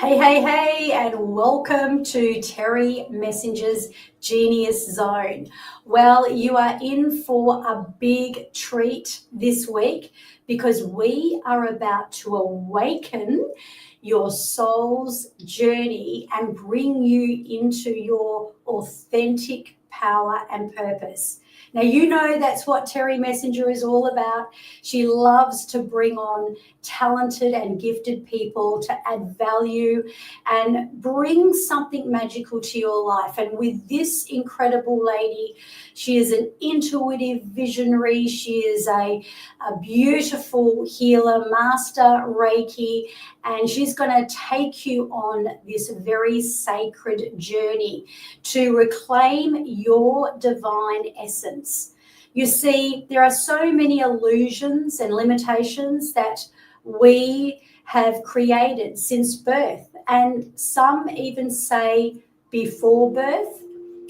Hey, and welcome to Terry Messenger's Genius Zone. Well, you are in for a big treat this week because we are about to awaken your soul's journey and bring you into your authentic power and purpose. Now, you know that's what Terry Messenger is all about. She loves to bring on talented and gifted people to add value and bring something magical to your life. And with this incredible lady, she is an intuitive visionary. She is a beautiful healer, master Reiki, and she's going to take you on this very sacred journey to reclaim your divine essence. You see, there are so many illusions and limitations that we have created since birth, and some even say before birth,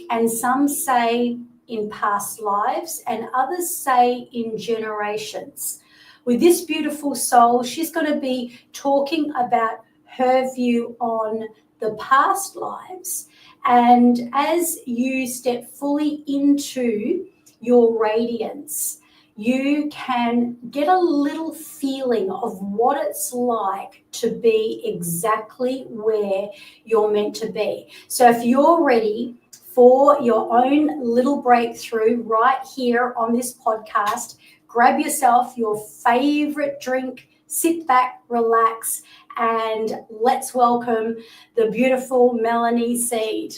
and some say in past lives, and others say in generations. With this beautiful soul, she's going to be talking about her view on the past lives. And as you step fully into your radiance, you can get a little feeling of what it's like to be exactly where you're meant to be. So if you're ready for your own little breakthrough right here on this podcast, grab yourself your favorite drink, sit back, relax, and let's welcome the beautiful Melanie Seed.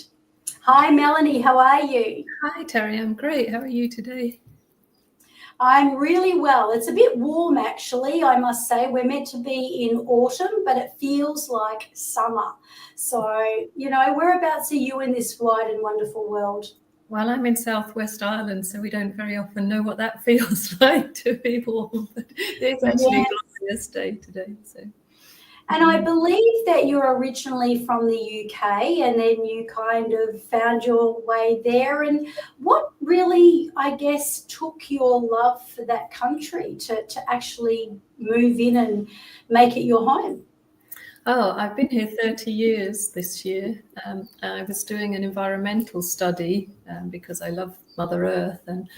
Hi, Melanie, how are you? Hi, Terry, I'm great. How are you today? I'm really well. It's a bit warm, actually, I must say. We're meant to be in autumn, but it feels like summer. So, whereabouts are you in this wide and wonderful world? Well, I'm in Southwest Ireland, so we don't very often know what that feels like to be warm. But it's actually a glorious day today. And I believe that you're originally from the UK and then you kind of found your way there. And what really, I guess, took your love for that country to actually move in and make it your home? Oh, I've been here 30 years this year. I was doing an environmental study because I love Mother Earth. And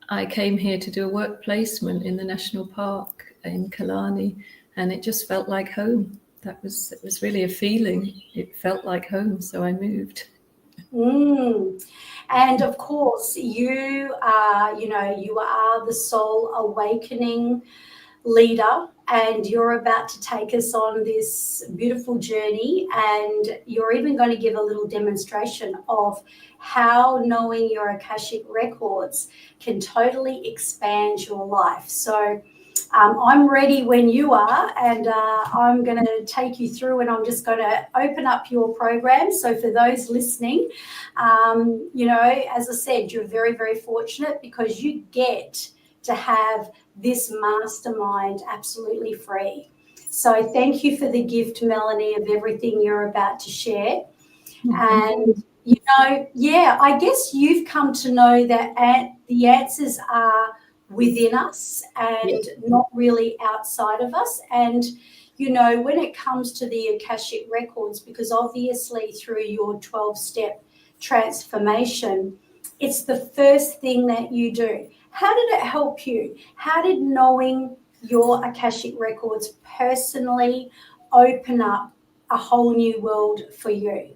I came here to do a work placement in the National Park in Killarney. And it just felt like home. It was really a feeling. It felt like home, so I moved. And of course, you are the soul awakening leader, and you're about to take us on this beautiful journey, and you're even going to give a little demonstration of how knowing your Akashic records can totally expand your life. So I'm ready when you are, and I'm going to take you through, and I'm just going to open up your program. So for those listening, as I said, you're very, very fortunate because you get to have this mastermind absolutely free. So thank you for the gift, Melanie, of everything you're about to share. And, I guess you've come to know that the answers are within us and not really outside of us. And, when it comes to the Akashic records, because obviously through your 12-step transformation, it's the first thing that you do. How did it help you? How did knowing your Akashic records personally open up a whole new world for you?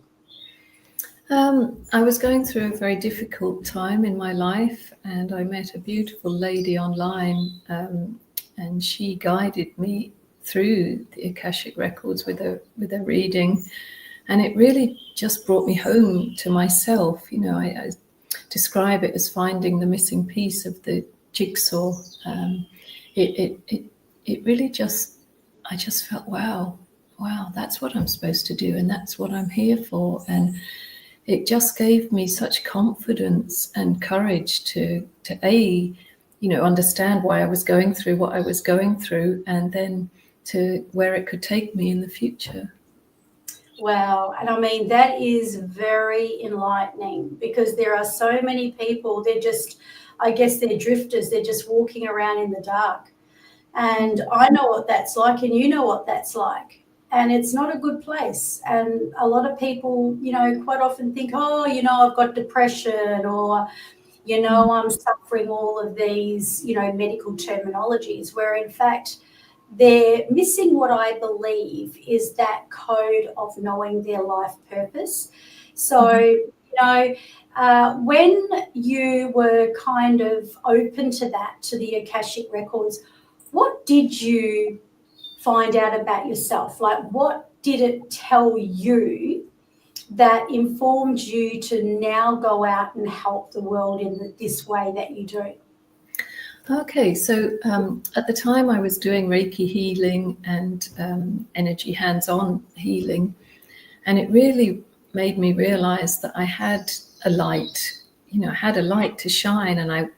I was going through a very difficult time in my life, and I met a beautiful lady online, and she guided me through the Akashic records with a reading, and it really just brought me home to myself. I describe it as finding the missing piece of the jigsaw. It really I just felt, wow, that's what I'm supposed to do, and that's what I'm here for. And it just gave me such confidence and courage to understand why I was going through what I was going through, and then to where it could take me in the future. Wow. And I mean, that is very enlightening because there are so many people, they're drifters. They're just walking around in the dark. And I know what that's like, and you know what that's like. and it's not a good place. And a lot of people, quite often think, oh, I've got depression, or, I'm suffering all of these, medical terminologies, where in fact they're missing what I believe is that code of knowing their life purpose. So, when you were kind of open to that, to the Akashic Records, what did you find out about yourself? Like, what did it tell you that informed you to now go out and help the world in this way that you do? Okay, so at the time I was doing Reiki healing and energy hands-on healing, and it really made me realize that I had a light, had a light to shine, and I'd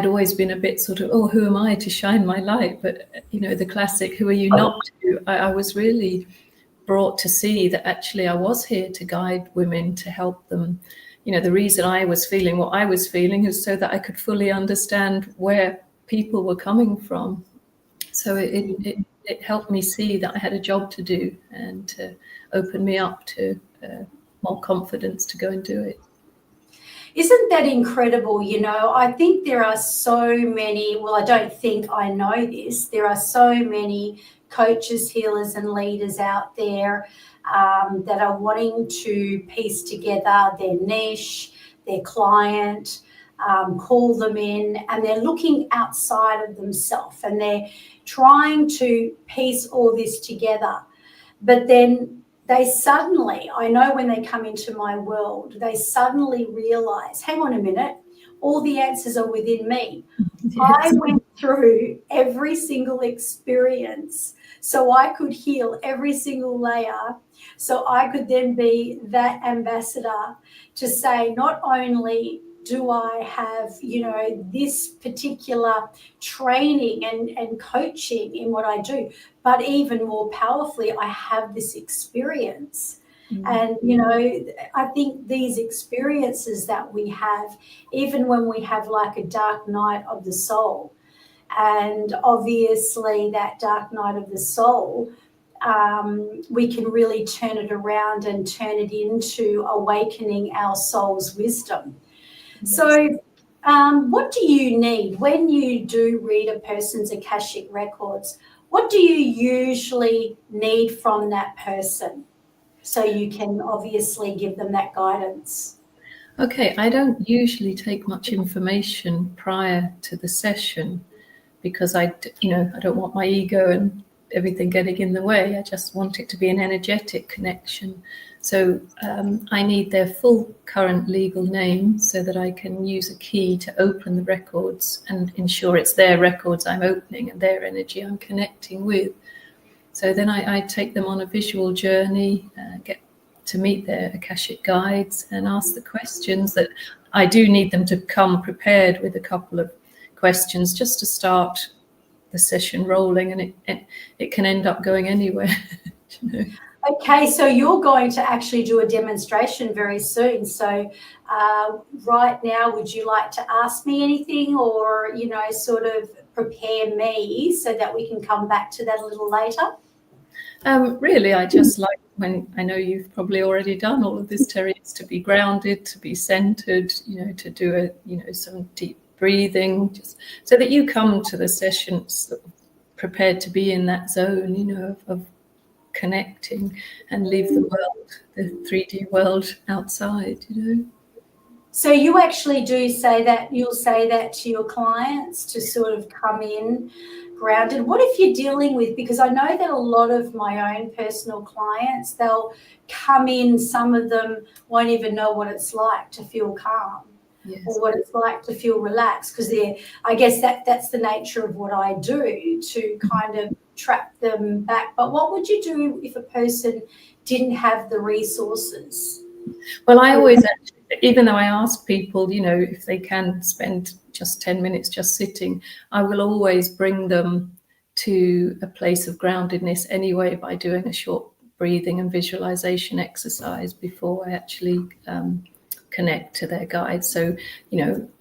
always been a bit sort of, oh, who am I to shine my light? But, the classic, who are you not to? I was really brought to see that actually I was here to guide women, to help them. The reason I was feeling what I was feeling is so that I could fully understand where people were coming from. So it helped me see that I had a job to do, and to open me up to more confidence to go and do it. Isn't that incredible? I think there are so many, well, I don't think, I know this, there are so many coaches, healers and leaders out there that are wanting to piece together their niche, their client, call them in, and they're looking outside of themselves and they're trying to piece all this together. But then they suddenly, I know when they come into my world, they suddenly realize, hang on a minute, all the answers are within me. Yes. I went through every single experience so I could heal every single layer, so I could then be that ambassador to say, not only do I have, this particular training and coaching in what I do, but even more powerfully, I have this experience. Mm-hmm. And, I think these experiences that we have, even when we have like a dark night of the soul, and obviously that dark night of the soul, we can really turn it around and turn it into awakening our soul's wisdom. So what do you need when you do read a person's Akashic Records? What do you usually need from that person so you can obviously give them that guidance? Okay, I don't usually take much information prior to the session because I don't want my ego and everything getting in the way. I just want it to be an energetic connection. So I need their full current legal name so that I can use a key to open the records and ensure it's their records I'm opening and their energy I'm connecting with. So then I take them on a visual journey, get to meet their Akashic guides and ask the questions that I do need them to come prepared with a couple of questions just to start the session rolling, and it can end up going anywhere. Okay, so you're going to actually do a demonstration very soon. So right now, would you like to ask me anything, or, sort of prepare me so that we can come back to that a little later? Really, I just like, when I know you've probably already done all of this, Terry, it's to be grounded, to be centered, to do some deep breathing, just so that you come to the sessions prepared to be in that zone, of connecting and leave the world, the 3D world outside, So you actually do say that, you'll say that to your clients to sort of come in grounded. What if you're dealing with, because I know that a lot of my own personal clients, they'll come in, some of them won't even know what it's like to feel calm. Yes. Or what it's like to feel relaxed, because I guess that's the nature of what I do, to kind of trap them back. But what would you do if a person didn't have the resources? Well, I always, even though I ask people, if they can spend just 10 minutes just sitting, I will always bring them to a place of groundedness anyway by doing a short breathing and visualization exercise before I actually connect to their guides. So,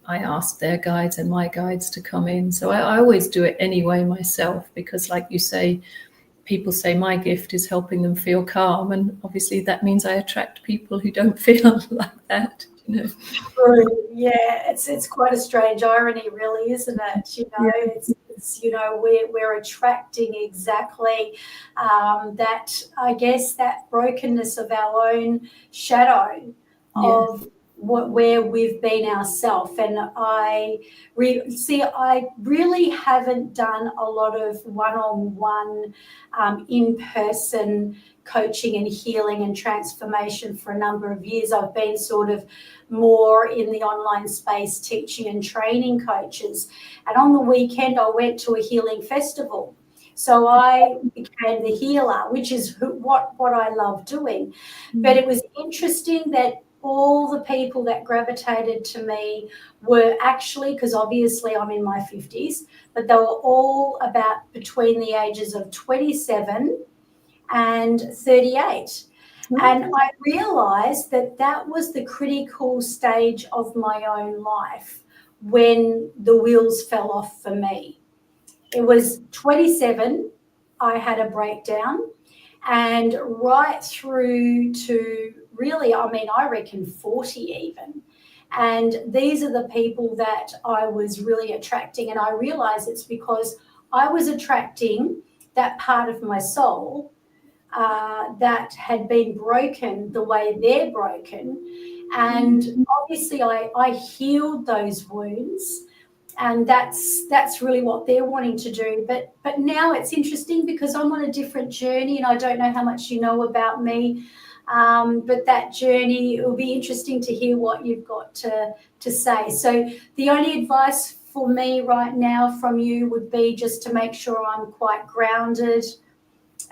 I ask their guides and my guides to come in. So I always do it anyway myself, because like you say, people say my gift is helping them feel calm, and obviously that means I attract people who don't feel like that, you know. True. Yeah, it's quite a strange irony, really, isn't it? You know, Yeah. it's you know, we're attracting exactly that, I guess, that brokenness of our own shadow Yes. of where we've been ourselves. And I really haven't done a lot of one-on-one, in-person coaching and healing and transformation for a number of years. I've been sort of more in the online space teaching and training coaches. And on the weekend, I went to a healing festival. So I became the healer, which is what I love doing. But it was interesting that all the people that gravitated to me were actually, because obviously I'm in my 50s, but they were all about between the ages of 27 and 38. And I realized that that was the critical stage of my own life when the wheels fell off for me. It was 27, I had a breakdown, and right through to really, I mean, I reckon 40 even. And these are the people that I was really attracting. And I realized it's because I was attracting that part of my soul that had been broken the way they're broken. And obviously I healed those wounds, and that's really what they're wanting to do. But now it's interesting because I'm on a different journey, and I don't know how much you know about me, but that journey, it will be interesting to hear what you've got to say. So the only advice for me right now from you would be just to make sure I'm quite grounded.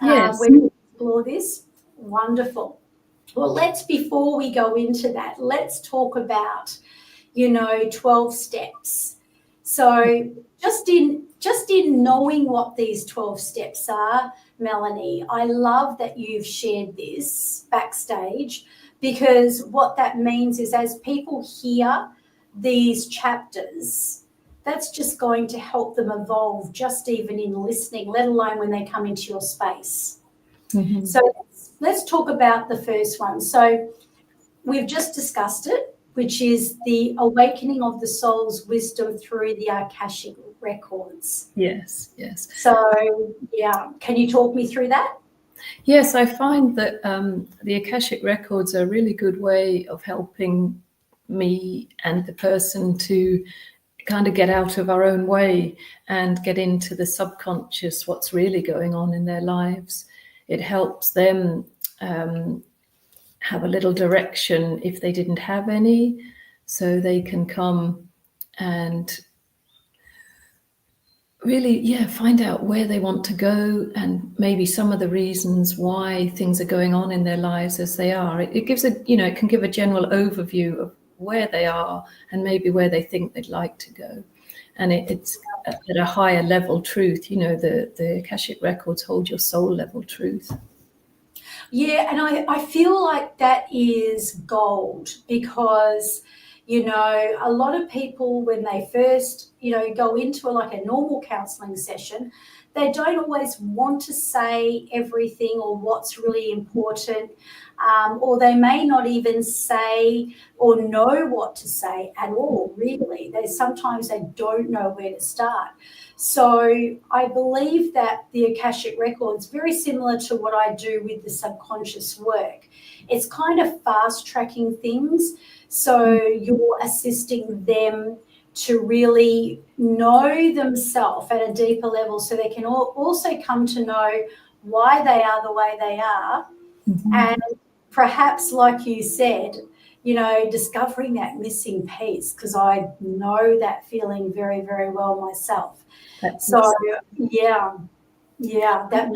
Yes. When we explore this. Wonderful. Well, before we go into that, let's talk about, 12 steps. So just in knowing what these 12 steps are, Melanie, I love that you've shared this backstage, because what that means is as people hear these chapters, that's just going to help them evolve just even in listening, let alone when they come into your space. Mm-hmm. So let's talk about the first one. So we've just discussed it, which is the awakening of the soul's wisdom through the Akashic records. Yes. So, yeah, can you talk me through that? Yes, I find that the Akashic records are a really good way of helping me and the person to kind of get out of our own way and get into the subconscious, what's really going on in their lives. It helps them have a little direction if they didn't have any, so they can come and really, find out where they want to go and maybe some of the reasons why things are going on in their lives as they are. It gives it can give a general overview of where they are and maybe where they think they'd like to go. And it's at a higher level truth. The Akashic records hold your soul level truth. Yeah, and I feel like that is gold, because, a lot of people, when they first, go into a normal counselling session, they don't always want to say everything or what's really important, or they may not even say or know what to say at all, really. Sometimes they don't know where to start. So I believe that the Akashic Records, very similar to what I do with the subconscious work, it's kind of fast tracking things. So you're assisting them to really know themselves at a deeper level, so they can also come to know why they are the way they are. Mm-hmm. And perhaps, like you said, discovering that missing piece, because I know that feeling very, very well myself. So, yeah. That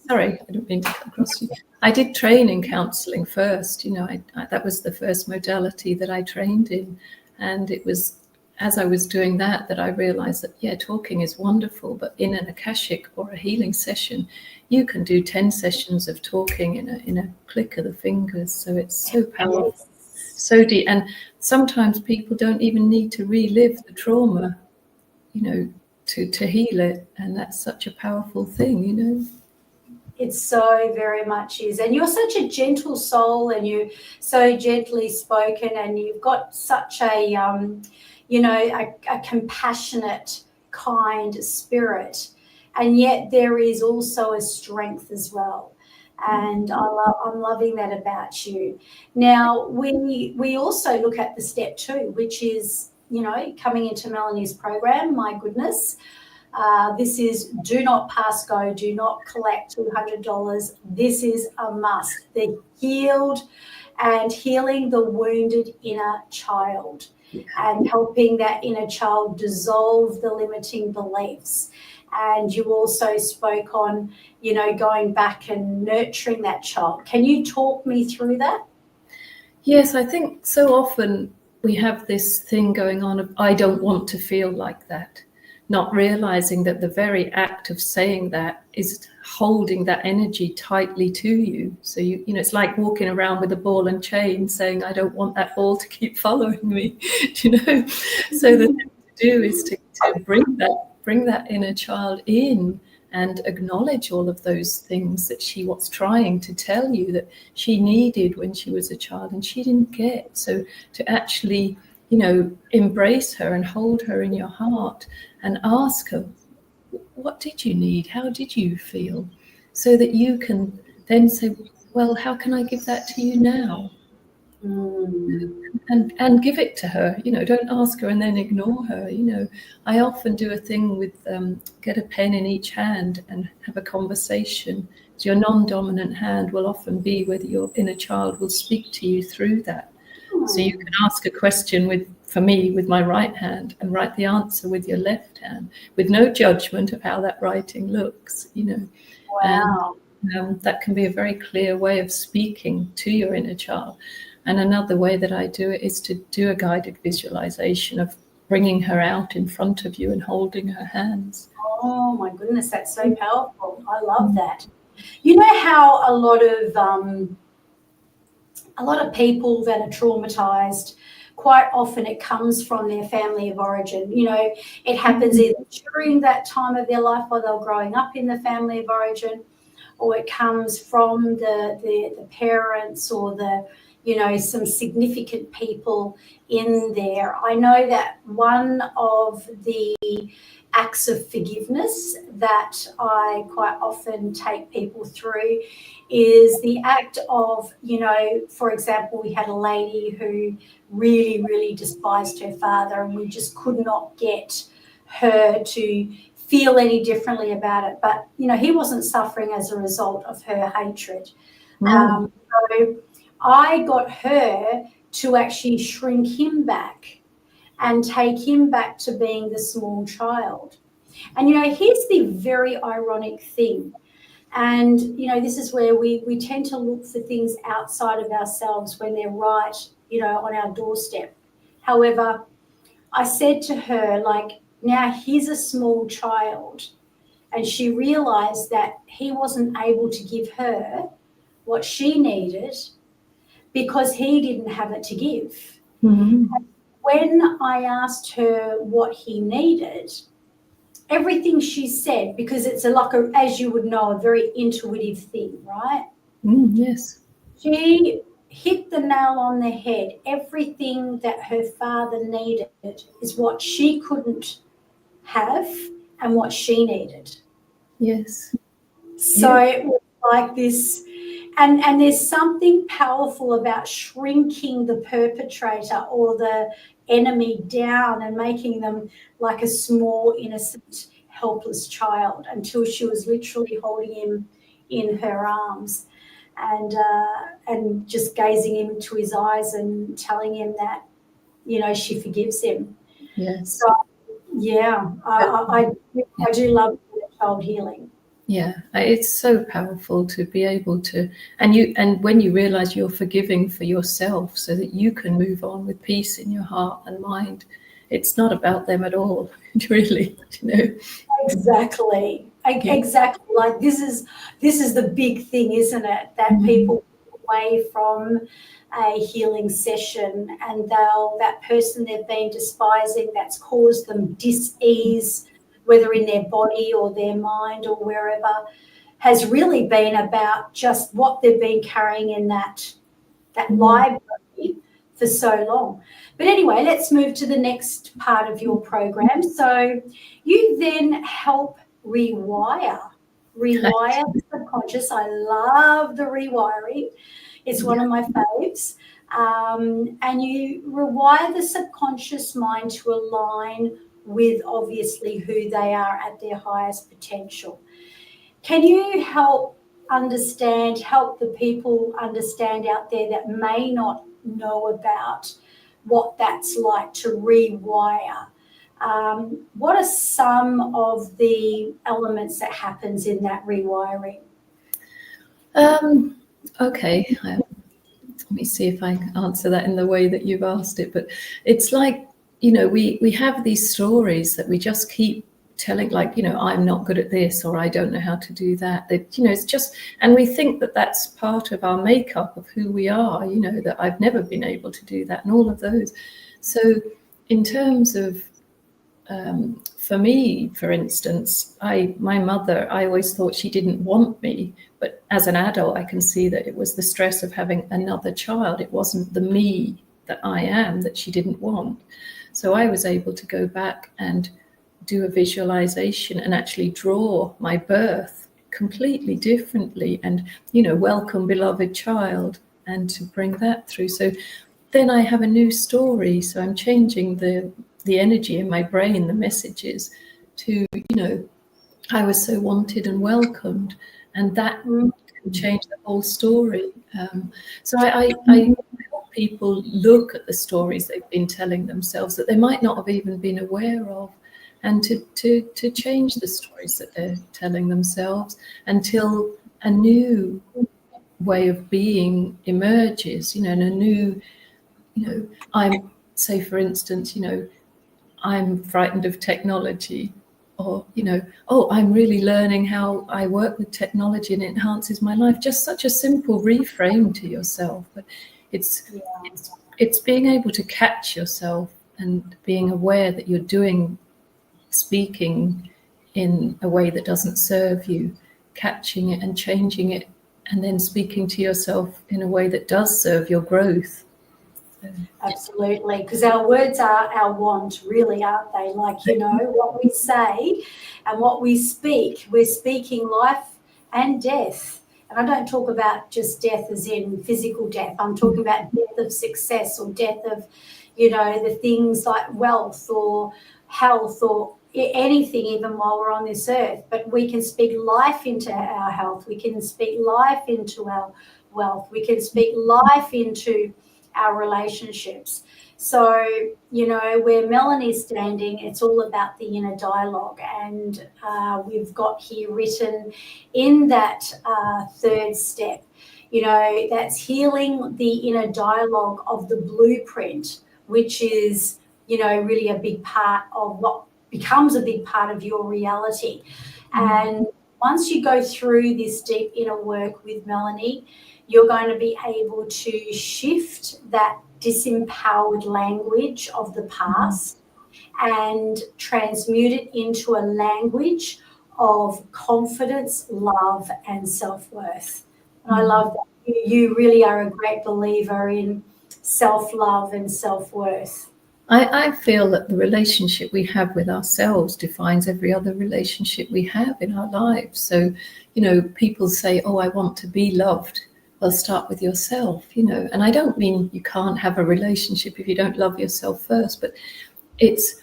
sorry, I didn't mean to cut across you. I did train in counselling first. That was the first modality that I trained in. And it was as I was doing that I realised that, talking is wonderful, but in an Akashic or a healing session, you can do 10 sessions of talking in a click of the fingers. So it's so powerful, so deep. And sometimes people don't even need to relive the trauma, to heal it. And that's such a powerful thing, It so very much is. And you're such a gentle soul, and you're so gently spoken, and you've got such a, a compassionate, kind spirit. And yet there is also a strength as well. And I'm loving that about you. Now, we also look at the step 2, which is, coming into Melanie's program, my goodness. This is do not pass go, do not collect $200. This is a must. The healed and healing the wounded inner child and helping that inner child dissolve the limiting beliefs. And you also spoke on, going back and nurturing that child. Can you talk me through that? Yes, I think so often we have this thing going on of, I don't want to feel like that. Not realizing that the very act of saying that is holding that energy tightly to you. So it's like walking around with a ball and chain saying, I don't want that ball to keep following me, So the thing to do is to bring that inner child in and acknowledge all of those things that she was trying to tell you that she needed when she was a child and she didn't get. So to actually, embrace her and hold her in your heart and ask her, what did you need? How did you feel? So that you can then say, well, how can I give that to you now? And give it to her. Don't ask her and then ignore her. I often do a thing with get a pen in each hand and have a conversation. So your non-dominant hand will often be whether your inner child will speak to you through that. So you can ask a question with my right hand and write the answer with your left hand with no judgment of how that writing looks, Wow. And that can be a very clear way of speaking to your inner child. And another way that I do it is to do a guided visualization of bringing her out in front of you and holding her hands. Oh my goodness, that's so powerful. I love that. You know how a lot of people that are traumatized, quite often it comes from their family of origin. It happens either during that time of their life while they're growing up in the family of origin, or it comes from the parents or some significant people in there. I know that one of the acts of forgiveness that I quite often take people through is the act of, for example, we had a lady who really, really despised her father, and we just could not get her to feel any differently about it. But, he wasn't suffering as a result of her hatred. So I got her to actually shrink him back and take him back to being the small child. And, here's the very ironic thing. And, this is where we tend to look for things outside of ourselves when they're right, on our doorstep. However, I said to her, now he's a small child. And she realized that he wasn't able to give her what she needed because he didn't have it to give. Mm-hmm. When I asked her what he needed, everything she said, because it's as you would know, a very intuitive thing, right? Yes. She hit the nail on the head. Everything that her father needed is what she couldn't have and what she needed. Yes. So it was like this. And there's something powerful about shrinking the perpetrator or the enemy down and making them like a small, innocent, helpless child until she was literally holding him in her arms and just gazing into his eyes and telling him that, she forgives him. Yes. So, yeah, I do love child healing. Yeah, it's so powerful to be able to, and when you realize you're forgiving for yourself so that you can move on with peace in your heart and mind, it's not about them at all, really, Exactly. Exactly. Like this is the big thing, isn't it? That people get away from a healing session and that person they've been despising that's caused them dis-ease, whether in their body or their mind or wherever, has really been about just what they've been carrying in that library for so long. But anyway, let's move to the next part of your program. So you then help rewire the subconscious. I love the rewiring. It's one of my faves. And you rewire the subconscious mind to align with obviously who they are at their highest potential. Can you help the people understand out there that may not know about what that's like to rewire? What are some of the elements that happens in that rewiring? Okay, let me see if I can answer that in the way that you've asked it. But it's like, we have these stories that we just keep telling, like, I'm not good at this, or I don't know how to do that. It's just, and we think that that's part of our makeup of who we are, that I've never been able to do that and all of those. So in terms of, for me, for instance, my mother, I always thought she didn't want me, but as an adult, I can see that it was the stress of having another child. It wasn't the me that I am that she didn't want. So I was able to go back and do a visualization and actually draw my birth completely differently and, welcome beloved child, and to bring that through. So then I have a new story. So I'm changing the energy in my brain, the messages to, I was so wanted and welcomed, and that can change the whole story. So I help people look at the stories they've been telling themselves that they might not have even been aware of, and to change the stories that they're telling themselves until a new way of being emerges, and a new, I'm, say for instance, I'm frightened of technology, or, I'm really learning how I work with technology and it enhances my life. Just such a simple reframe to yourself. But it's being able to catch yourself and being aware that you're speaking in a way that doesn't serve you, catching it and changing it, and then speaking to yourself in a way that does serve your growth. Absolutely, because our words are our wand, really, aren't they? Like, what we say and what we speak, we're speaking life and death. And I don't talk about just death as in physical death. I'm talking about death of success, or death of, the things like wealth or health or anything, even while we're on this earth. But we can speak life into our health. We can speak life into our wealth. We can speak life into our relationships. So, where Melanie's standing, it's all about the inner dialogue. And we've got here written in that third step, that's healing the inner dialogue of the blueprint, which is, really a big part of what becomes a big part of your reality. And once you go through this deep inner work with Melanie, you're going to be able to shift that disempowered language of the past and transmute it into a language of confidence, love, and self-worth. And I love that. You really are a great believer in self-love and self-worth. I feel that the relationship we have with ourselves defines every other relationship we have in our lives. So, people say, oh, I want to be loved. Well, start with yourself, and I don't mean you can't have a relationship if you don't love yourself first, but it's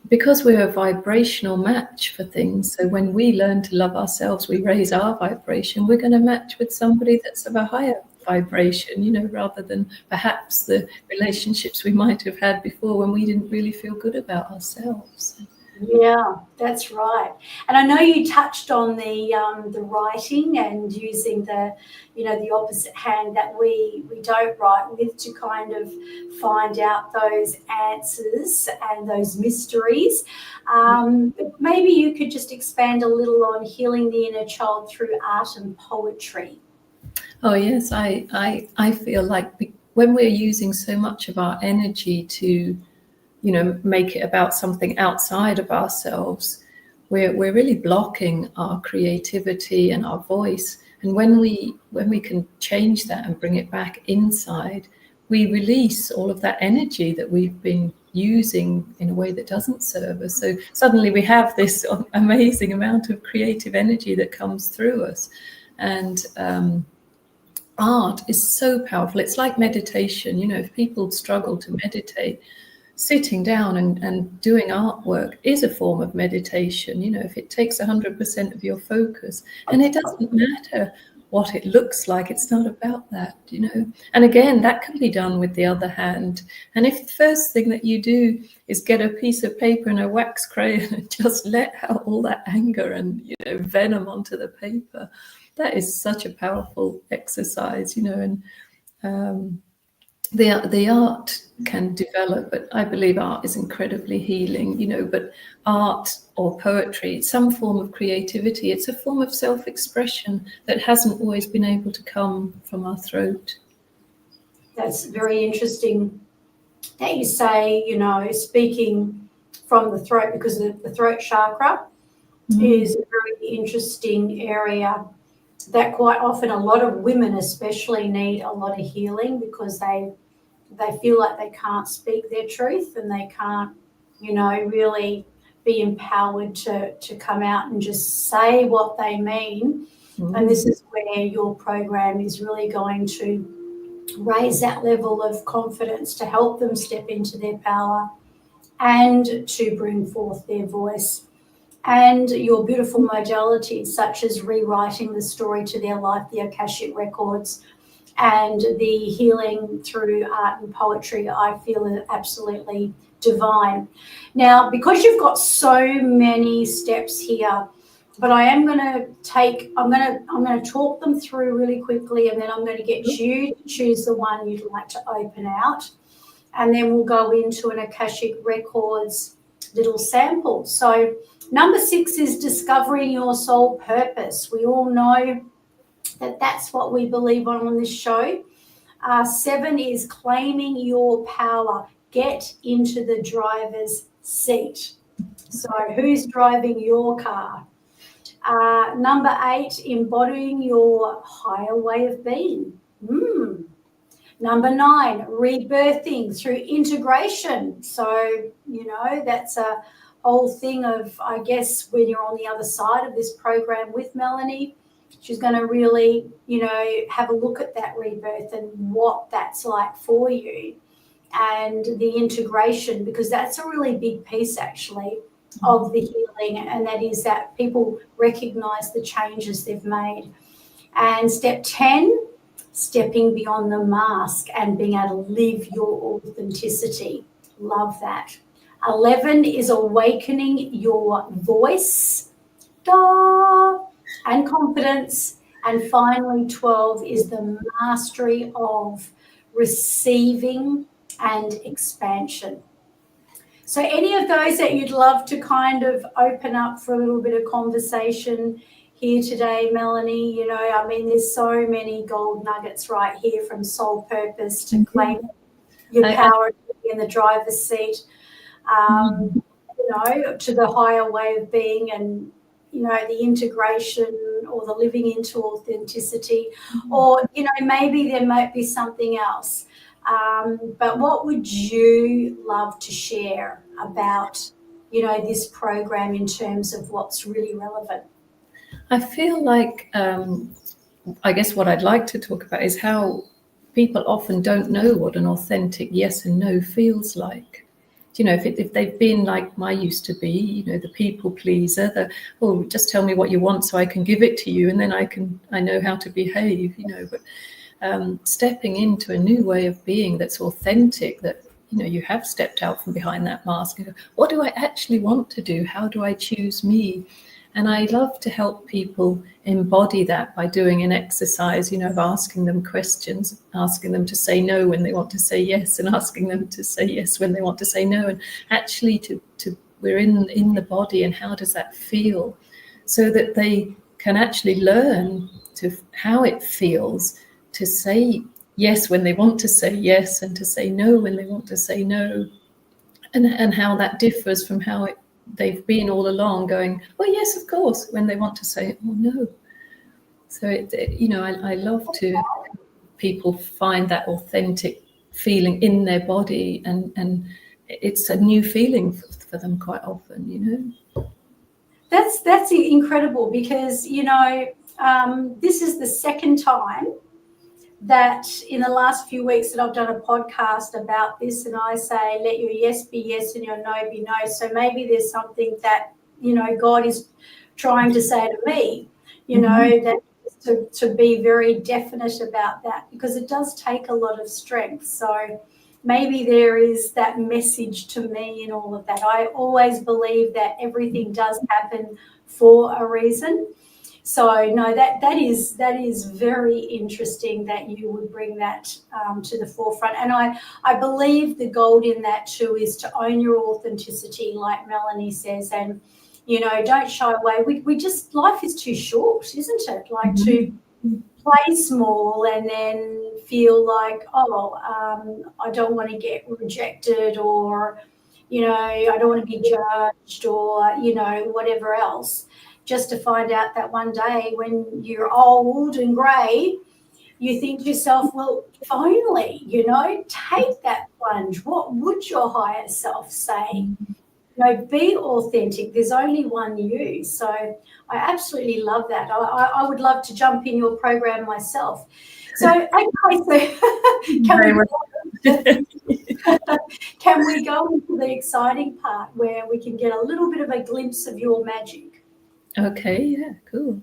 because we're a vibrational match for things. So when we learn to love ourselves, we raise our vibration, we're going to match with somebody that's of a higher vibration, rather than perhaps the relationships we might have had before when we didn't really feel good about ourselves. Yeah, that's right. And I know you touched on the writing and using the opposite hand that we don't write with to kind of find out those answers and those mysteries. But maybe you could just expand a little on healing the inner child through art and poetry. Oh yes, I feel like when we're using so much of our energy to make it about something outside of ourselves, we're really blocking our creativity and our voice. And when we can change that and bring it back inside, we release all of that energy that we've been using in a way that doesn't serve us. So suddenly we have this amazing amount of creative energy that comes through us. And art is so powerful. It's like meditation. If people struggle to meditate, sitting down and doing artwork is a form of meditation. If it takes 100% of your focus, and it doesn't matter what it looks like, it's not about that. And again, that can be done with the other hand. And if the first thing that you do is get a piece of paper and a wax crayon and just let out all that anger and venom onto the paper, that is such a powerful exercise. And the art can develop, but I believe art is incredibly healing, but art or poetry, some form of creativity, it's a form of self-expression that hasn't always been able to come from our throat. That's very interesting that you say, speaking from the throat, because the throat chakra is a very interesting area that quite often a lot of women especially need a lot of healing, because they feel like they can't speak their truth and they can't, really be empowered to come out and just say what they mean. And this is where your program is really going to raise that level of confidence to help them step into their power and to bring forth their voice. And your beautiful modalities, such as rewriting the story to their life, the Akashic Records, and the healing through art and poetry, I feel are absolutely divine. Now, because you've got so many steps here, but I am going to I'm going to talk them through really quickly, and then I'm going to get you to choose the one you'd like to open out, and then we'll go into an Akashic Records little sample. So number 6 is discovering your soul purpose. We all know that that's what we believe on this show. 7 is claiming your power. Get into the driver's seat. So who's driving your car? Number 8, embodying your higher way of being. Number 9, rebirthing through integration. So, that's a whole thing of, I guess, when you're on the other side of this program with Melanie, she's going to really, have a look at that rebirth and what that's like for you, and the integration, because that's a really big piece actually of the healing, and that is that people recognize the changes they've made. And step 10, stepping beyond the mask and being able to live your authenticity. Love that. 11 is awakening your voice, and confidence. And finally, 12 is the mastery of receiving and expansion. So any of those that you'd love to kind of open up for a little bit of conversation here today, Melanie? There's so many gold nuggets right here, from soul purpose to claim your power in the driver's seat, to the higher way of being, and the integration or the living into authenticity, or maybe there might be something else. But what would you love to share about this program in terms of what's really relevant? I feel like I guess what I'd like to talk about is how people often don't know what an authentic yes and no feels like. If they've been like I used to be, the people pleaser, just tell me what you want so I can give it to you, and then I know how to behave, but stepping into a new way of being that's authentic, that you have stepped out from behind that mask and go, what do I actually want to do? How do I choose me? And I love to help people embody that by doing an exercise, of asking them questions, asking them to say no when they want to say yes, and asking them to say yes when they want to say no. And actually we're in the body, and how does that feel? So that they can actually learn how it feels to say yes when they want to say yes, and to say no when they want to say no, and how that differs from how it they've been all along going, oh yes, of course, when they want to say, oh no. So I love to people find that authentic feeling in their body, and it's a new feeling for them quite often. That's incredible, because this is the second time that in the last few weeks that I've done a podcast about this, and I say, let your yes be yes and your no be no. So maybe there's something that, God is trying to say to me, that to be very definite about that, because it does take a lot of strength. So maybe there is that message to me in all of that. I always believe that everything does happen for a reason. So no, that is very interesting that you would bring that to the forefront. And I believe the gold in that too is to own your authenticity, like Melanie says, and don't shy away. We just, life is too short, isn't it? Like to play small and then feel like, I don't want to get rejected, or I don't want to be judged, or whatever else. Just to find out that one day when you're old and grey, you think to yourself, well, if only, take that plunge. What would your higher self say? Be authentic. There's only one you. So I absolutely love that. I would love to jump in your program myself. So, okay, can we go into the exciting part where we can get a little bit of a glimpse of your magic? Okay, yeah, cool.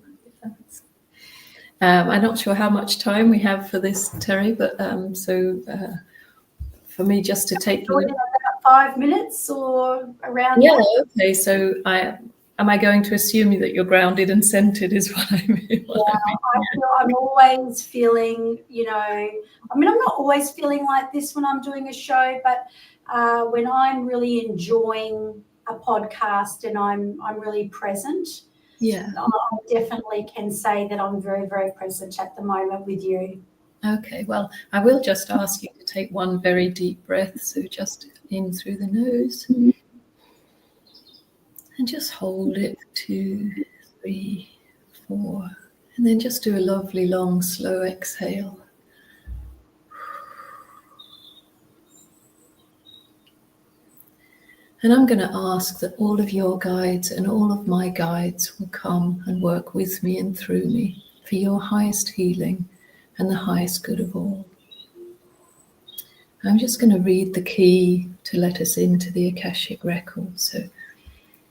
I'm not sure how much time we have for this, Terry, but for me just to take you... About 5 minutes or around that? Okay, so am I going to assume that you're grounded and centered is what I mean? I'm always feeling, I'm not always feeling like this when I'm doing a show, but when I'm really enjoying a podcast and I'm really present, I definitely can say that I'm very, very present at the moment with you. Okay, well, I will just ask you to take one very deep breath. So just in through the nose. And just hold it, 2, 3, 4. And then just do a lovely, long, slow exhale. And I'm going to ask that all of your guides and all of my guides will come and work with me and through me for your highest healing and the highest good of all. I'm just going to read the key to let us into the Akashic record. So,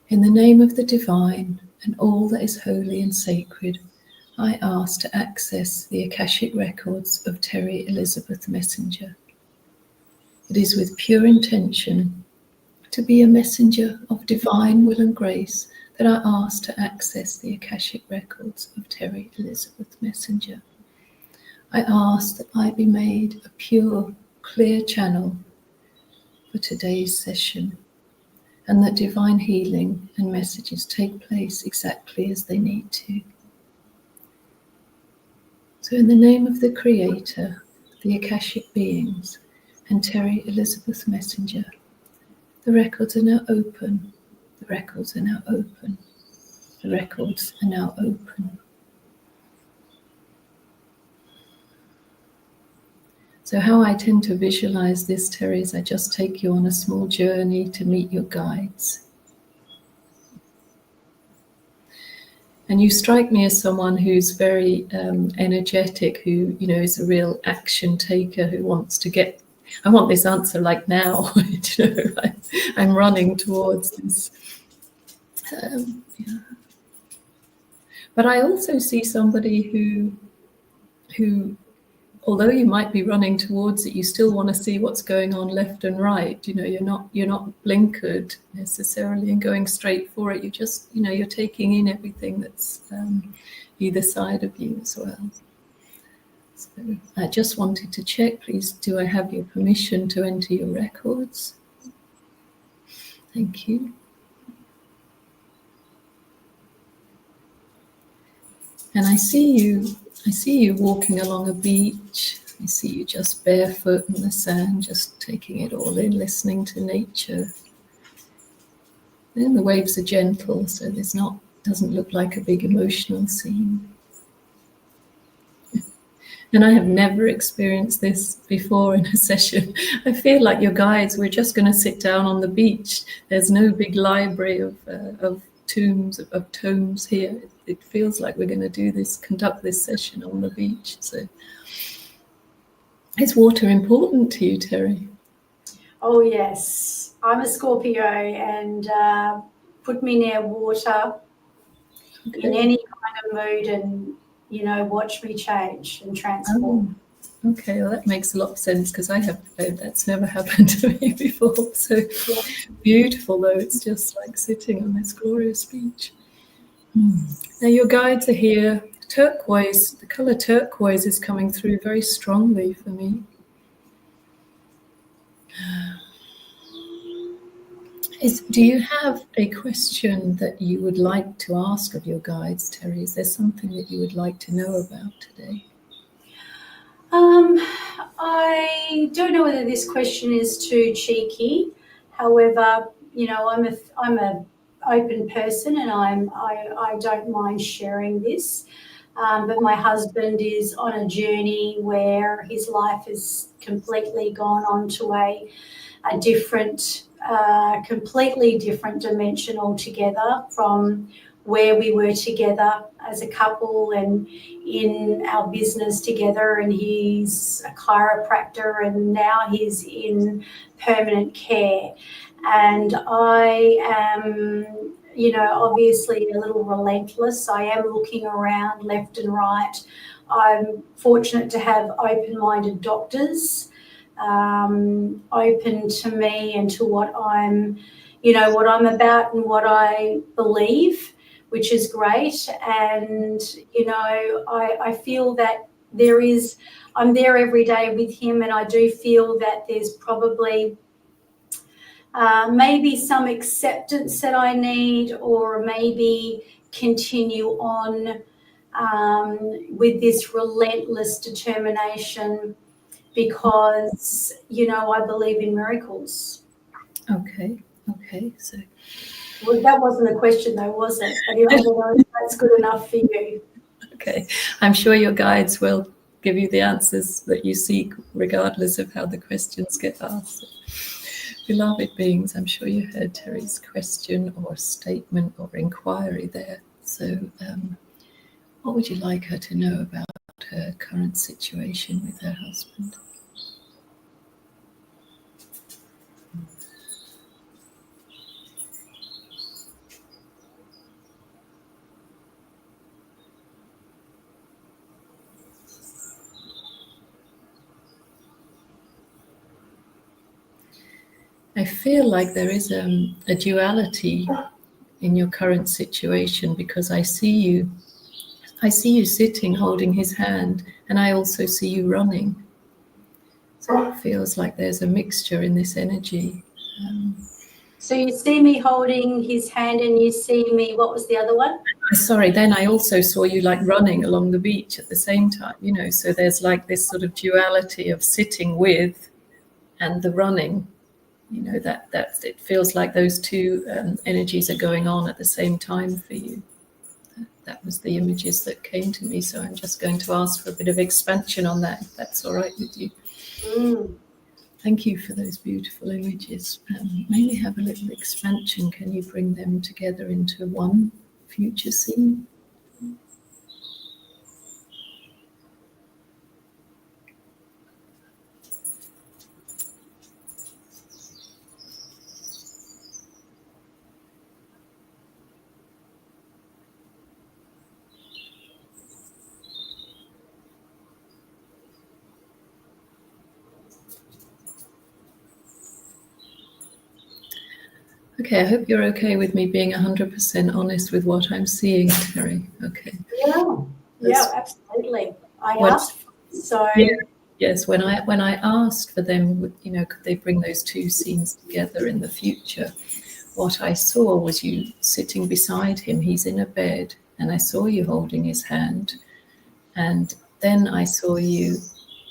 in the name of the divine and all that is holy and sacred, I ask to access the Akashic records of Terry Elizabeth Messenger. It is with pure intention to be a messenger of divine will and grace that I ask to access the Akashic records of Terry Elizabeth Messenger. I ask that I be made a pure, clear channel for today's session, and that divine healing and messages take place exactly as they need to. So in the name of the Creator, the Akashic beings, and Terry Elizabeth Messenger, the records are now open. The records are now open. The records are now open. So how I tend to visualize this, Terry, is I just take you on a small journey to meet your guides. And you strike me as someone who's very energetic, who, is a real action taker, who wants to get, I want this answer like now, I'm running towards this. But I also see somebody who, although you might be running towards it, you still want to see what's going on left and right. You're not blinkered necessarily and going straight for it. You just, you're taking in everything that's either side of you as well. So I just wanted to check, please, do I have your permission to enter your records? Thank you. And I see you walking along a beach. I see you just barefoot in the sand, just taking it all in, listening to nature. Then the waves are gentle, so doesn't look like a big emotional scene. And I have never experienced this before in a session. I feel like your guides, we're just going to sit down on the beach. There's no big library of tomes here. It feels like we're going to conduct this session on the beach. So, is water important to you, Terry? Oh, yes. I'm a Scorpio, and put me near water in any kind of mood, and, watch me change and transform. Okay, well, that makes a lot of sense, because that's never happened to me before. So beautiful, though. It's just like sitting on this glorious beach. Now your guides are here. Turquoise, the color turquoise is coming through very strongly for me. Do you have a question that you would like to ask of your guides, Terry? Is there something that you would like to know about today? I don't know whether this question is too cheeky. However, I'm a open person, and I don't mind sharing this. But my husband is on a journey where his life has completely gone on to a different, completely different dimension altogether from where we were together as a couple and in our business together. And he's a chiropractor, and now he's in permanent care. And I am, obviously a little relentless. I am looking around left and right. I'm fortunate to have open-minded doctors, open to me and to what I'm about and what I believe, which is great. And, I feel that I'm there every day with him, and I do feel that there's probably maybe some acceptance that I need, or maybe continue on with this relentless determination, because, I believe in miracles. Okay. So, well, that wasn't a question though, was it? But I don't know if that's good enough for you. Okay. I'm sure your guides will give you the answers that you seek, regardless of how the questions get asked. Beloved beings, I'm sure you heard Terry's question or statement or inquiry there. So what would you like her to know about her current situation with her husband? I feel like there is a duality in your current situation, because I see you sitting holding his hand, and I also see you running. So it feels like there's a mixture in this energy. So you see me holding his hand, and you see me, what was the other one? Sorry, then I also saw you like running along the beach at the same time, so there's like this sort of duality of sitting with and the running. That it feels like those two energies are going on at the same time for you. That was the images that came to me, so I'm just going to ask for a bit of expansion on that, if that's all right with you. Thank you for those beautiful images. May we have a little expansion? Can you bring them together into one future scene? Okay, I hope you're okay with me being 100% honest with what I'm seeing, Terry. Okay. Yeah, absolutely. I asked for it, so. Yes, when I asked for them, could they bring those two scenes together in the future? What I saw was you sitting beside him. He's in a bed, and I saw you holding his hand, and then I saw you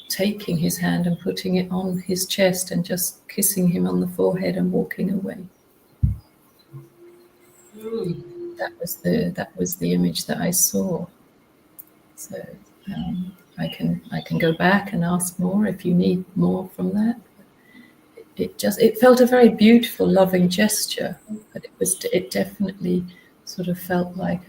taking his hand and putting it on his chest and just kissing him on the forehead and walking away. That was the image that I saw. So I can go back and ask more if you need more from that. It felt a very beautiful, loving gesture, but it definitely sort of felt like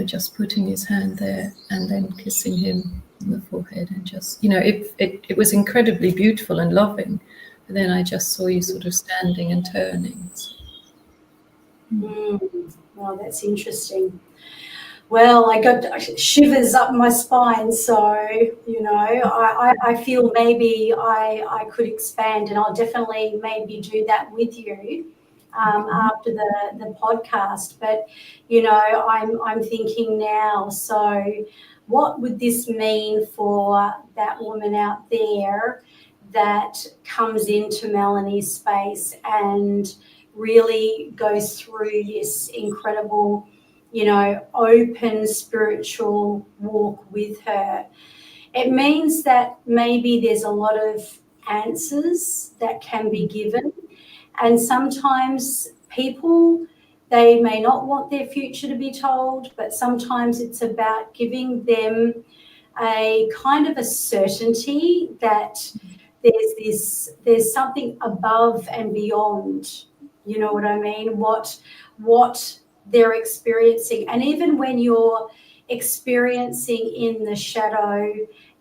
just putting his hand there and then kissing him on the forehead, and just, it was incredibly beautiful and loving. But then I just saw you sort of standing and turning. Well, that's interesting. Well, I got shivers up my spine, so I feel maybe I could expand, and I'll definitely maybe do that with you after the podcast. But I'm thinking now. So, what would this mean for that woman out there that comes into Melanie's space and really goes through this incredible, open spiritual walk with her? It means that maybe there's a lot of answers that can be given. And sometimes people, they may not want their future to be told, but sometimes it's about giving them a kind of a certainty that there's something above and beyond, you know what I mean, what they're experiencing. And even when you're experiencing in the shadow,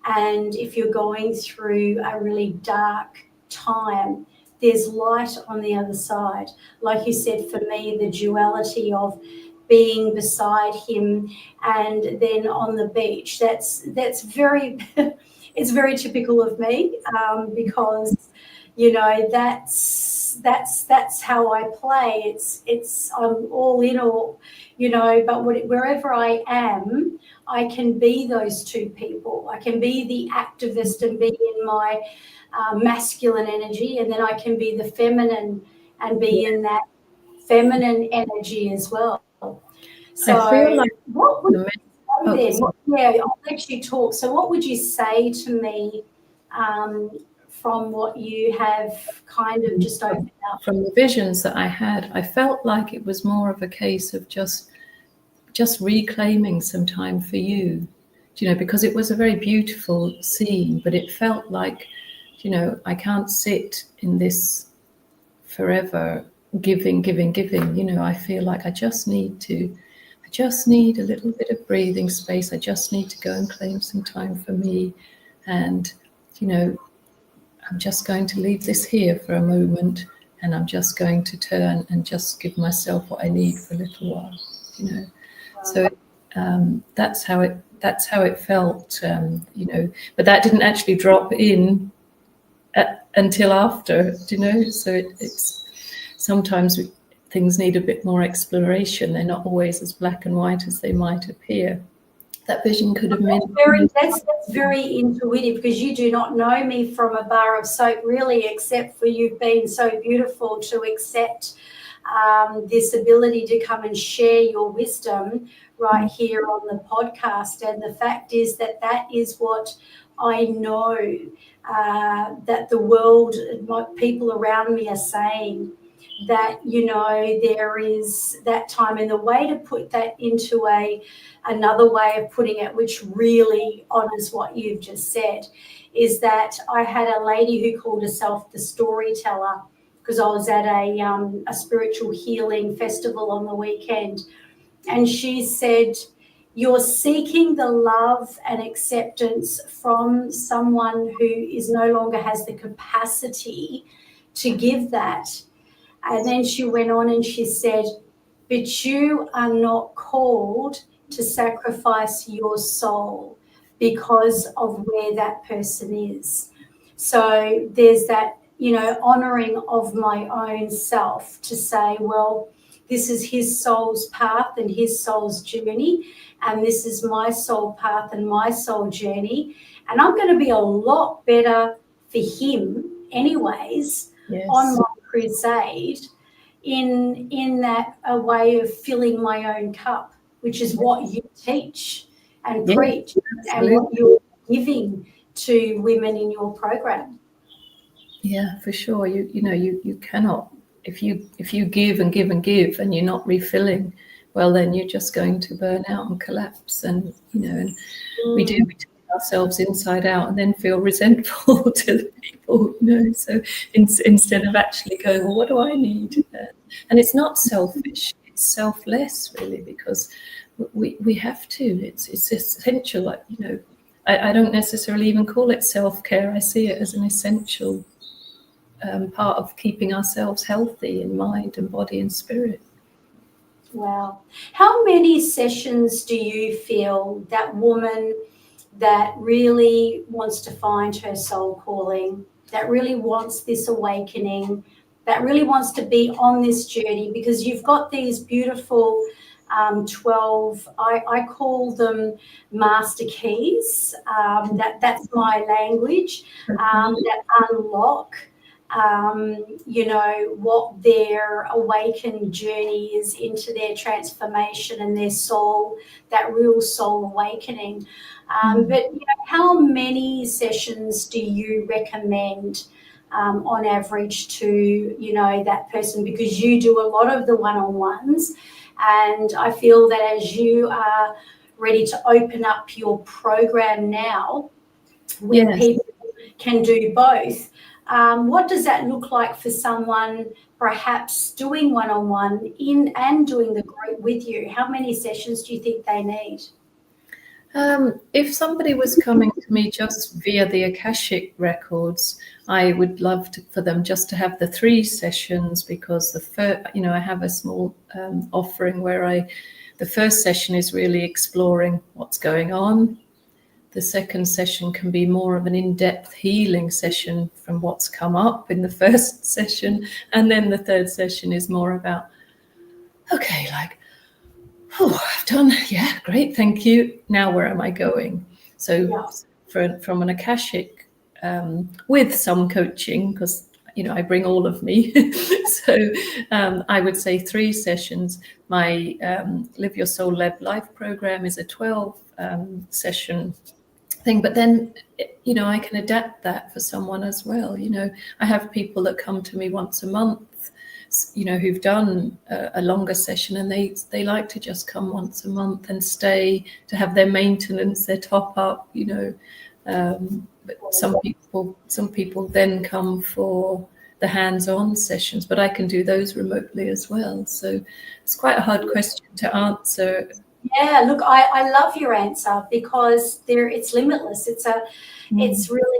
and if you're going through a really dark time, there's light on the other side. Like you said, for me, the duality of being beside him and then on the beach, that's very it's very typical of me, because that's how I play. It's I'm all in, or but wherever I am, I can be those two people. I can be the activist and be in my masculine energy, and then I can be the feminine and be in that feminine energy as well. So I feel like what would you say then? I'll let you talk. So what would you say to me from what you have kind of just opened up? From the visions that I had, I felt like it was more of a case of just reclaiming some time for you, because it was a very beautiful scene, but it felt like, I can't sit in this forever giving. I feel like I just need a little bit of breathing space. I just need to go and claim some time for me. And, I'm just going to leave this here for a moment, and I'm just going to turn and just give myself what I need for a little while, So that's how it felt, but that didn't actually drop in until after, So it's sometimes things need a bit more exploration. They're not always as black and white as they might appear. That vision could have meant that's very intuitive, because you do not know me from a bar of soap, really, except for you've been so beautiful to accept this ability to come and share your wisdom right here on the podcast. And the fact is that is what I know that the world, people around me are saying, that there is that time. And the way to put that into another way of putting it, which really honors what you've just said, is that I had a lady who called herself the storyteller, because I was at a spiritual healing festival on the weekend, and she said, you're seeking the love and acceptance from someone who is no longer has the capacity to give that. And then she went on and she said, but you are not called to sacrifice your soul because of where that person is. So there's that, honoring of my own self to say, well, this is his soul's path and his soul's journey, and this is my soul path and my soul journey. And I'm going to be a lot better for him anyways, yes, on my crusade, in that a way of filling my own cup, which is what you teach and preach, and what you're giving to women in your program. Yeah, for sure. You cannot if you give and give and give and you're not refilling, well, then you're just going to burn out and collapse. And and we turn ourselves inside out and then feel resentful to the people. So instead of actually going, well, what do I need? And it's not selfish; it's selfless, really, because we have to. It's essential. Like, I don't necessarily even call it self-care. I see it as an essential part of keeping ourselves healthy in mind and body and spirit. Wow. How many sessions do you feel that woman that really wants to find her soul calling, that really wants this awakening, that really wants to be on this journey? Because you've got these beautiful 12, I call them master keys. That's my language, that unlock what their awakened journey is into their transformation and their soul, that real soul awakening. But how many sessions do you recommend on average to that person? Because you do a lot of the one-on-ones, and I feel that as you are ready to open up your program now, where people can do both, what does that look like for someone perhaps doing one-on-one and doing the group with you? How many sessions do you think they need? If somebody was coming to me just via the Akashic records, I would love for them just to have the 3 sessions, because I have a small offering where the first session is really exploring what's going on. The second session can be more of an in-depth healing session from what's come up in the first session. And then the third session is more about, okay, like, oh, I've done, yeah, great, thank you. Now where am I going? So from an Akashic, with some coaching, because I bring all of me. So I would say 3 sessions. My Live Your Soul Led Life program is a 12 session thing, but then I can adapt that for someone as well. I have people that come to me once a month, who've done a longer session, and they like to just come once a month and stay to have their maintenance, their top up. But some people then come for the hands-on sessions, but I can do those remotely as well. So it's quite a hard question to answer. Yeah, look, I love your answer, because it's limitless. It's really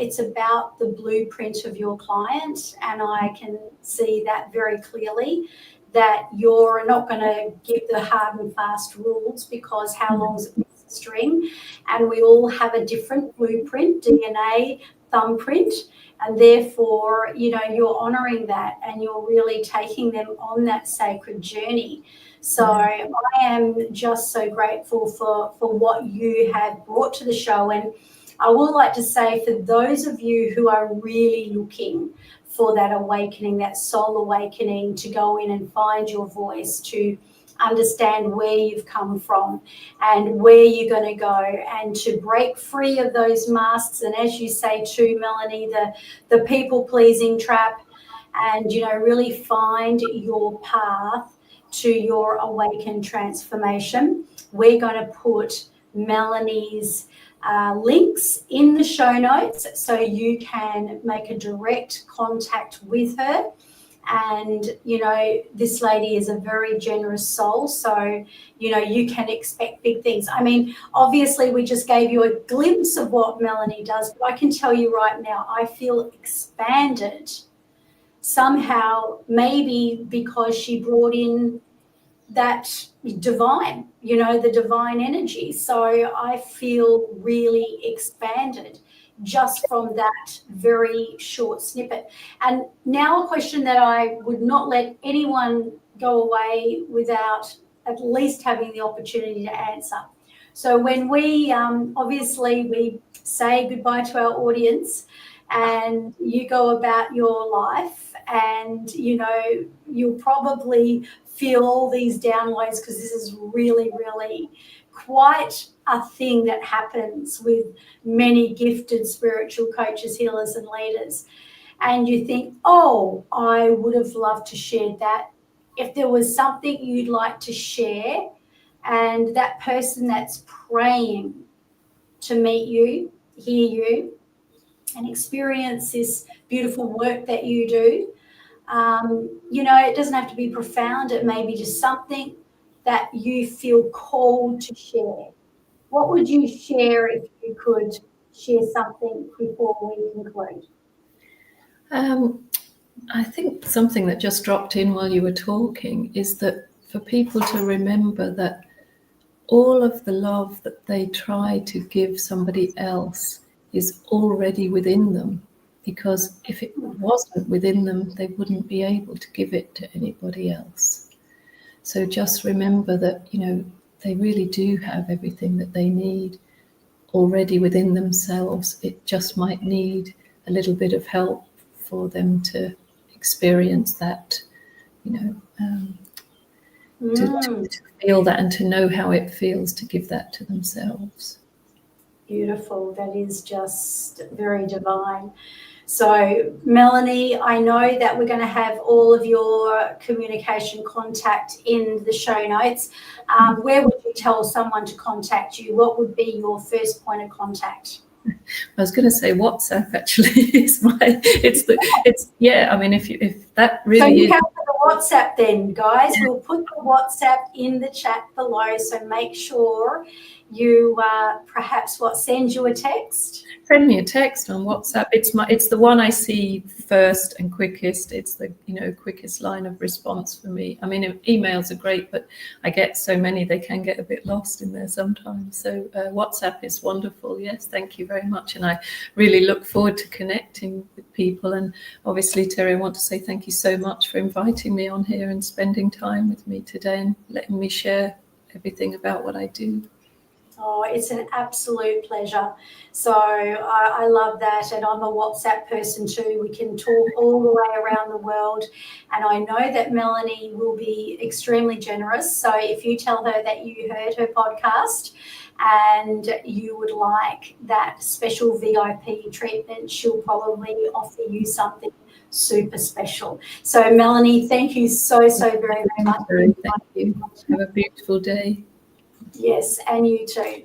it's about the blueprint of your client, and I can see that very clearly, that you're not going to give the hard and fast rules, because how long's a piece of string, and we all have a different blueprint, DNA, thumbprint, and therefore you're honoring that, and you're really taking them on that sacred journey. So I am just so grateful for what you have brought to the show. And I would like to say, for those of you who are really looking for that awakening, that soul awakening, to go in and find your voice, to understand where you've come from and where you're going to go, and to break free of those masks. And as you say too, Melanie, the people-pleasing trap, and really find your path to your awakened transformation. We're going to put Melanie's links in the show notes, so you can make a direct contact with her. And this lady is a very generous soul, so you can expect big things. I mean, obviously we just gave you a glimpse of what Melanie does, but I can tell you right now, I feel expanded somehow, maybe because she brought in that divine, the divine energy. So I feel really expanded just from that very short snippet. And now a question that I would not let anyone go away without at least having the opportunity to answer. So when we obviously we say goodbye to our audience, and you go about your life, and you'll probably feel all these downloads, because this is really, really quite a thing that happens with many gifted spiritual coaches, healers, and leaders. and you think, oh, I would have loved to share that. If there was something you'd like to share, and that person that's praying to meet you, hear you, and experience this beautiful work that you do, it doesn't have to be profound. It may be just something that you feel called to share. What would you share if you could share something before we conclude? I think something that just dropped in while you were talking is that for people to remember that all of the love that they try to give somebody else is already within them, because if it wasn't within them, they wouldn't be able to give it to anybody else. So just remember that, they really do have everything that they need already within themselves. It just might need a little bit of help for them to experience that, to feel that and to know how it feels to give that to themselves. Beautiful. That is just very divine. So, Melanie, I know that we're going to have all of your communication contact in the show notes. Where would you tell someone to contact you? What would be your first point of contact? I was going to say WhatsApp actually is if that really so you is. have the WhatsApp then, guys. We'll put the WhatsApp in the chat below, so make sure you perhaps send you a text. Send me a text on WhatsApp. It's the one I see first and quickest. It's the quickest line of response for me. I mean, emails are great, but I get so many they can get a bit lost in there sometimes. So WhatsApp is wonderful. Yes, thank you very much, and I really look forward to connecting with people. And obviously, Terry, I want to say thank you so much for inviting me on here and spending time with me today and letting me share everything about what I do. Oh, it's an absolute pleasure. So I love that. And I'm a WhatsApp person too. We can talk all the way around the world. And I know that Melanie will be extremely generous. So if you tell her that you heard her podcast and you would like that special VIP treatment, she'll probably offer you something super special. So Melanie, thank you so very much. Thank you. Have a beautiful day. Yes, and you too.